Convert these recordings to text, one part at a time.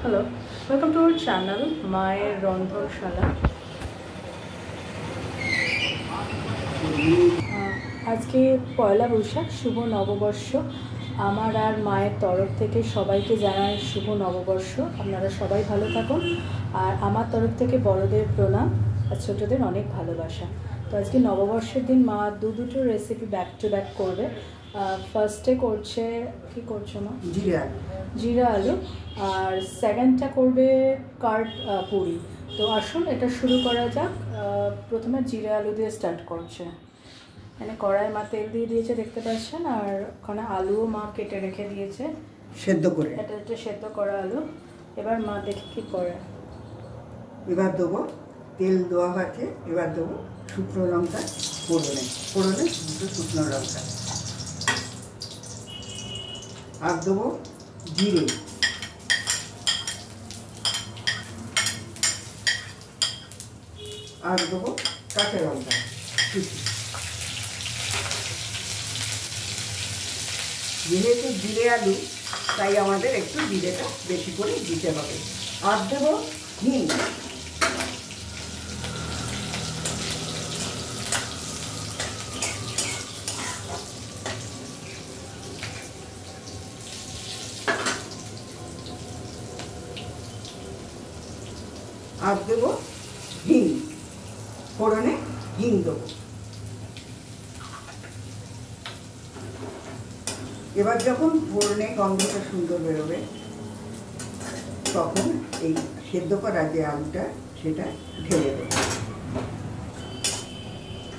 Hello, welcome to our channel মায়ের রন্ধনশালা। আজকে পয়লা বৈশাখ, শুভ নববর্ষ। আমার আর মায়ের তরফ থেকে সবাইকে জানাই শুভ নববর্ষ। আপনারা সবাই ভালো থাকুন। আর আমার তরফ থেকে বড়দের প্রণাম আর ছোটদের অনেক ভালোবাসা। তো আজকে নববর্ষের দিন মা দুটো রেসিপি ব্যাক টু ব্যাক করবে। ফার্স্টে করছে, কি করছো মা? জিরা আলু। আর সেকেন্ডটা করবে কার্ড পুরি। তো আসুন এটা শুরু করা যাক। প্রথমে জিরা আলু দিয়ে স্টার্ট করছে। মানে কড়াই মা তেল দিয়ে দিয়েছে দেখতে পাচ্ছেন, আর ওখানে আলুও মা কেটে রেখে দিয়েছে সেদ্ধ করে। এটা হচ্ছে সেদ্ধ করা আলু। এবার মা দেখি কি করে। এবার দেবো তেল দেওয়া হয়েছে, এবার দেবো শুকনো লঙ্কা ফোড়নে দুটো শুকনো লঙ্কা, আর দেবো জিরে, আর দেবো কাঁচা লঙ্কা কুচি। যেহেতু জিরে আলু, তাই আমাদের একটু জিরেটা বেশি করে দিতে হবে। আর দেবো হিং, আর দেবো হিং, ফোড়নে হিং দেবো। এবার যখন ফোড়নে গন্ধটা সুন্দর বেরোবে, তখন এই সেদ্ধ করা যে আলুটা সেটা ঢেলে দেবো।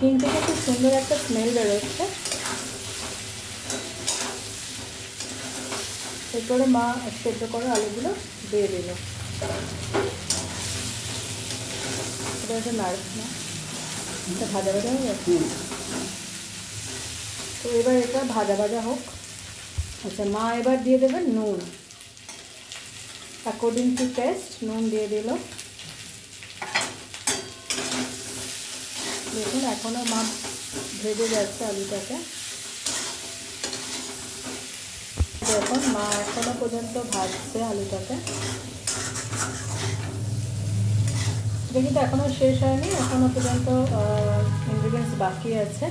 হিং থেকে খুব সুন্দর একটা স্মেল বেরোচ্ছে। এরপরে মা সেদ্ধ করা আলুগুলো দিয়ে দিল। এটা হচ্ছে নাড়ছ না, এটা ভাজা ভাজা হয়ে গেছে। তো এবার এটা ভাজা ভাজা হোক। আচ্ছা, মা এবার দিয়ে দেবেন নুন, অ্যাকর্ডিং টু টেস্ট নুন দিয়ে দিল। দেখুন এখনও মা ভেজে যাচ্ছে আলুটাকে। দেখুন মা এখনও পর্যন্ত ভাজছে আলুটাকে। এটা কিন্তু এখনও শেষ হয়নি, এখনও পর্যন্ত ইনগ্রিডিয়েন্টস বাকি আছে।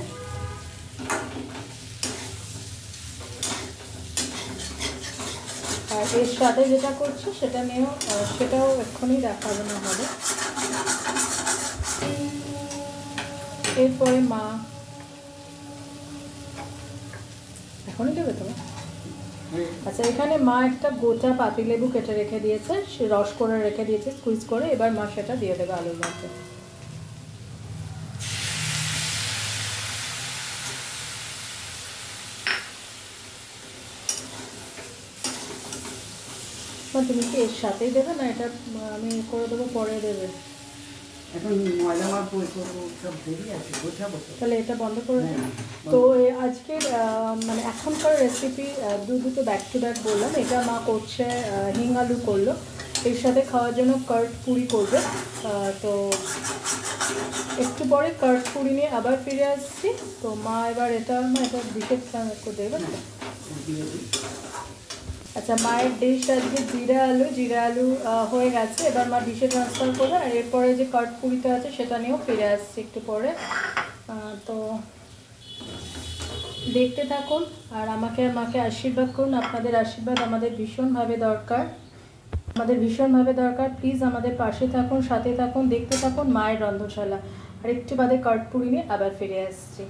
আর এর সাথে যেটা করছি সেটা নিয়েও সেটাও এক্ষুনি দেখাবো না হবে। এরপরে মা এখনই দেবে তো? আচ্ছা, এখানে মা একটা গোটা পাতিলেবু কেটে রেখে দিয়েছে, সে রস করে রেখে দিয়েছে স্কুইজ করে। এবার মা সেটা দিয়ে দেবে আলুর মধ্যে। তুমি কি এর সাথেই দেবে না এটা আমি করে দেবো, পরে দেবে? এখন ময়দা মাখ করবো, সব দেরি আছে, গোছাবো। তাহলে এটা বন্ধ করে দিন। তো আজকের মানে এখনকার রেসিপি দুটো ব্যাক টু ব্যাক বললাম। এটা মা করছে হিং আলু করলো, এর সাথে খাওয়ার জন্য কার্ড পুরি করবে। তো একটু পরে কার্ড পুরি নিয়ে আবার ফিরে আসছি। তো মা এবার এটা ডিশের করে দেবে। আচ্ছা, মায়ের ডিশ আজকে জিরা আলু হয়ে গেছে। এবার মা ডিশে ট্রান্সফার করবে। আর এরপরে যে কাঠ পুরিটা আছে সেটা নিয়েও ফিরে আসছি একটু পরে। তো দেখতে থাকুন আর আমাকে আর মাকে আশীর্বাদ করুন। আপনাদের আশীর্বাদ আমাদের ভীষণভাবে দরকার। প্লিজ আমাদের পাশে থাকুন, সাথে থাকুন, দেখতে থাকুন মায়ের রন্ধনশালা। আর একটু বাদে কাঠ পুরি নিয়ে আবার ফিরে আসছি।